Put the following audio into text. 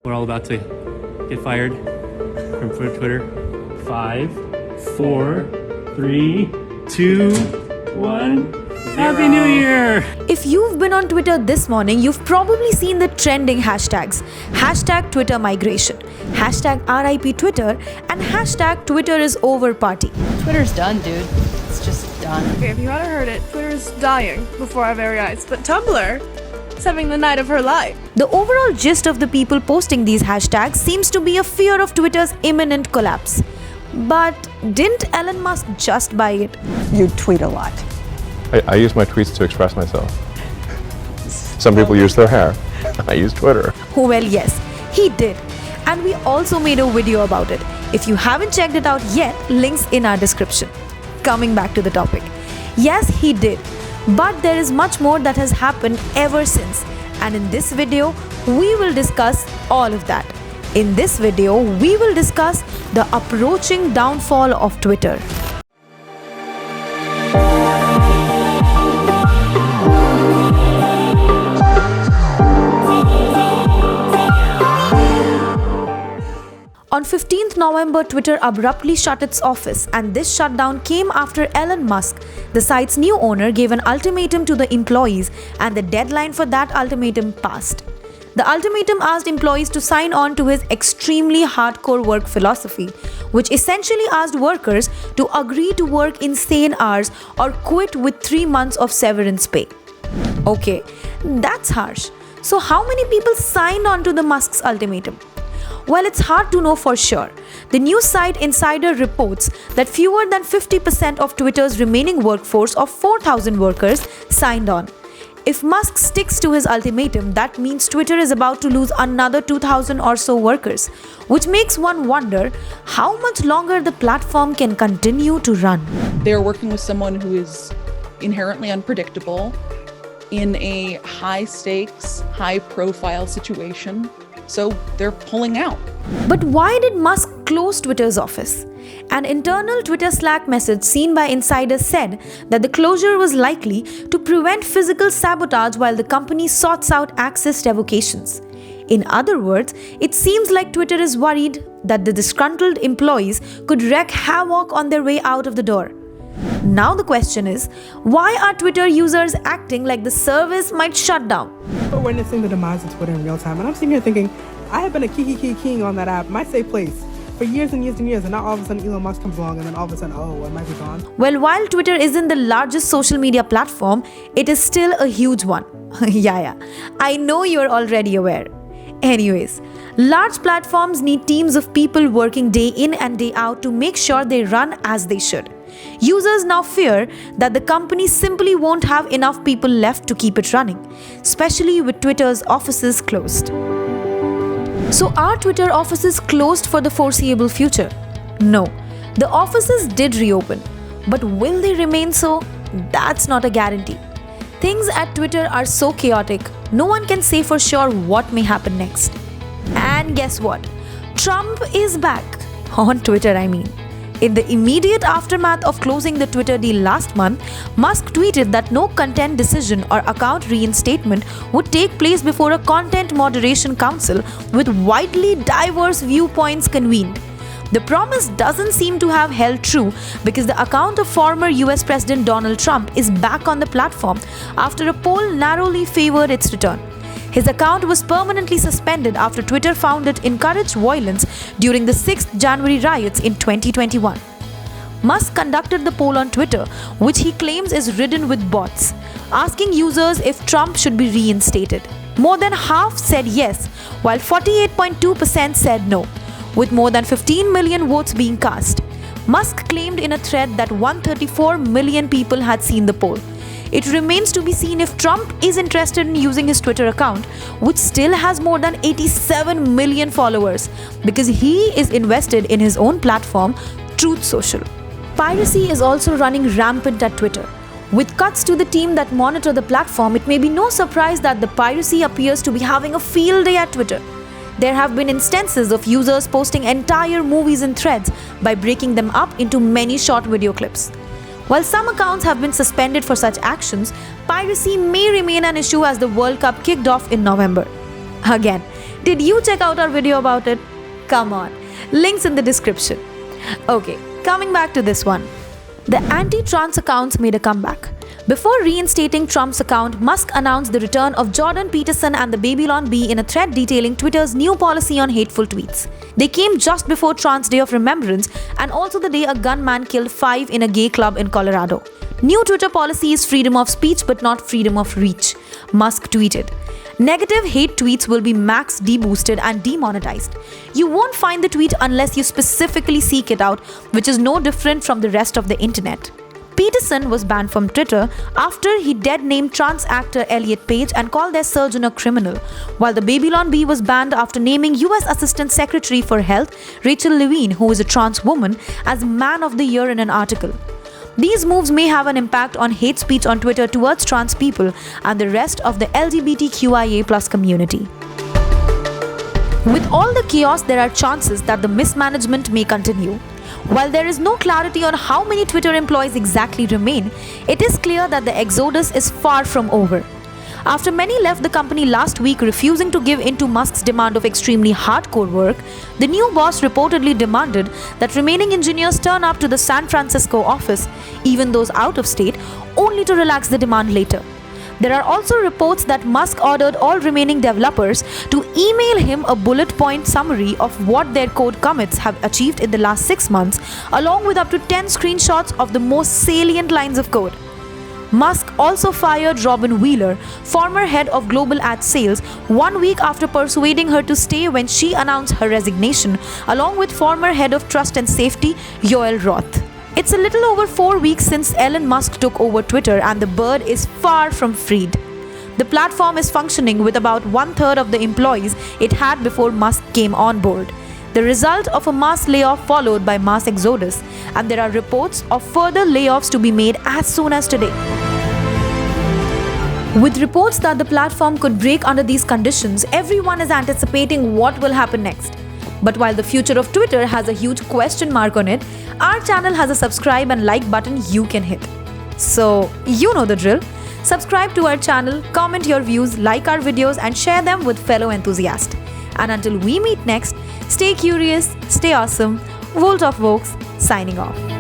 We're all about to get fired from Twitter. 5, 4, 3, 2, 1. Happy New Year! If you've been on Twitter this morning, you've probably seen the trending hashtags. Hashtag Twitter migration, hashtag RIP Twitter, and hashtag Twitter is over party. Twitter's done, dude. It's just done. Okay, if you haven't heard it, Twitter is dying before our very eyes, but Tumblr is having the night of her life. The overall gist of the people posting these hashtags seems to be a fear of Twitter's imminent collapse. But didn't Elon Musk just buy it? You tweet a lot. I use my tweets to express myself. Some people use their hair. I use Twitter. Well, yes, he did. And we also made a video about it. If you haven't checked it out yet, links in our description. Coming back to the topic. Yes, he did. But there is much more that has happened ever since. And in this video, we will discuss all of that. In this video, we will discuss the approaching downfall of Twitter. On 15th November, Twitter abruptly shut its office, and this shutdown came after Elon Musk, the site's new owner, gave an ultimatum to the employees, and the deadline for that ultimatum passed. The ultimatum asked employees to sign on to his extremely hardcore work philosophy, which essentially asked workers to agree to work insane hours or quit with 3 months of severance pay. Okay, that's harsh. So how many people signed on to the Musk's ultimatum? Well, it's hard to know for sure. The news site Insider reports that fewer than 50% of Twitter's remaining workforce of 4,000 workers signed on. If Musk sticks to his ultimatum, that means Twitter is about to lose another 2,000 or so workers, which makes one wonder how much longer the platform can continue to run. They're working with someone who is inherently unpredictable in a high-stakes, high-profile situation. So they're pulling out. But why did Musk close Twitter's office? An internal Twitter Slack message seen by insiders said that the closure was likely to prevent physical sabotage while the company sorts out access revocations. In other words, it seems like Twitter is worried that the disgruntled employees could wreak havoc on their way out of the door. Now the question is, why are Twitter users acting like the service might shut down? We're witnessing the demise of Twitter in real time, and I'm sitting here thinking, I have been a king on that app, my safe place, for years and years and years, and now all of a sudden Elon Musk comes along, and then all of a sudden, oh, it might be gone. Well, while Twitter isn't the largest social media platform, it is still a huge one. yeah, I know you're already aware. Anyways, large platforms need teams of people working day in and day out to make sure they run as they should. Users now fear that the company simply won't have enough people left to keep it running, especially with Twitter's offices closed. So are Twitter offices closed for the foreseeable future? No, the offices did reopen, but will they remain so? That's not a guarantee. Things at Twitter are so chaotic, no one can say for sure what may happen next. And guess what? Trump is back. On Twitter, I mean. In the immediate aftermath of closing the Twitter deal last month, Musk tweeted that no content decision or account reinstatement would take place before a content moderation council with widely diverse viewpoints convened. The promise doesn't seem to have held true because the account of former US President Donald Trump is back on the platform after a poll narrowly favored its return. His account was permanently suspended after Twitter found it encouraged violence during the 6th January riots in 2021. Musk conducted the poll on Twitter, which he claims is ridden with bots, asking users if Trump should be reinstated. More than half said yes, while 48.2% said no, with more than 15 million votes being cast. Musk claimed in a thread that 134 million people had seen the poll. It remains to be seen if Trump is interested in using his Twitter account, which still has more than 87 million followers, because he is invested in his own platform, Truth Social. Piracy is also running rampant at Twitter. With cuts to the team that monitor the platform, it may be no surprise that the piracy appears to be having a field day at Twitter. There have been instances of users posting entire movies in threads by breaking them up into many short video clips. While some accounts have been suspended for such actions, piracy may remain an issue as the World Cup kicked off in November. Again, Did you check out our video about it? Come on, links in the description. Okay, coming back to this one. The anti-trans accounts made a comeback. Before reinstating Trump's account, Musk announced the return of Jordan Peterson and the Babylon Bee in a thread detailing Twitter's new policy on hateful tweets. They came just before Trans Day of Remembrance and also the day a gunman killed 5 in a gay club in Colorado. New Twitter policy is freedom of speech but not freedom of reach, Musk tweeted. Negative hate tweets will be max deboosted and demonetized. You won't find the tweet unless you specifically seek it out, which is no different from the rest of the internet. Peterson was banned from Twitter after he dead-named trans actor Elliot Page and called their surgeon a criminal, while the Babylon Bee was banned after naming US Assistant Secretary for Health Rachel Levine, who is a trans woman, as Man of the Year in an article. These moves may have an impact on hate speech on Twitter towards trans people and the rest of the LGBTQIA+ community. With all the chaos, there are chances that the mismanagement may continue. While there is no clarity on how many Twitter employees exactly remain, it is clear that the exodus is far from over. After many left the company last week refusing to give in to Musk's demand of extremely hardcore work, the new boss reportedly demanded that remaining engineers turn up to the San Francisco office, even those out of state, only to relax the demand later. There are also reports that Musk ordered all remaining developers to email him a bullet point summary of what their code commits have achieved in the last 6 months, along with up to 10 screenshots of the most salient lines of code. Musk also fired Robin Wheeler, former head of global ad sales, 1 week after persuading her to stay when she announced her resignation, along with former head of trust and safety, Yoel Roth. It's a little over 4 weeks since Elon Musk took over Twitter and the bird is far from freed. The platform is functioning with about 1/3 of the employees it had before Musk came on board. The result of a mass layoff followed by mass exodus, and there are reports of further layoffs to be made as soon as today. With reports that the platform could break under these conditions, everyone is anticipating what will happen next. But while the future of Twitter has a huge question mark on it, our channel has a subscribe and like button you can hit. So, you know the drill. Subscribe to our channel, comment your views, like our videos and share them with fellow enthusiasts. And until we meet next, stay curious, stay awesome. Volt of Vokes, signing off.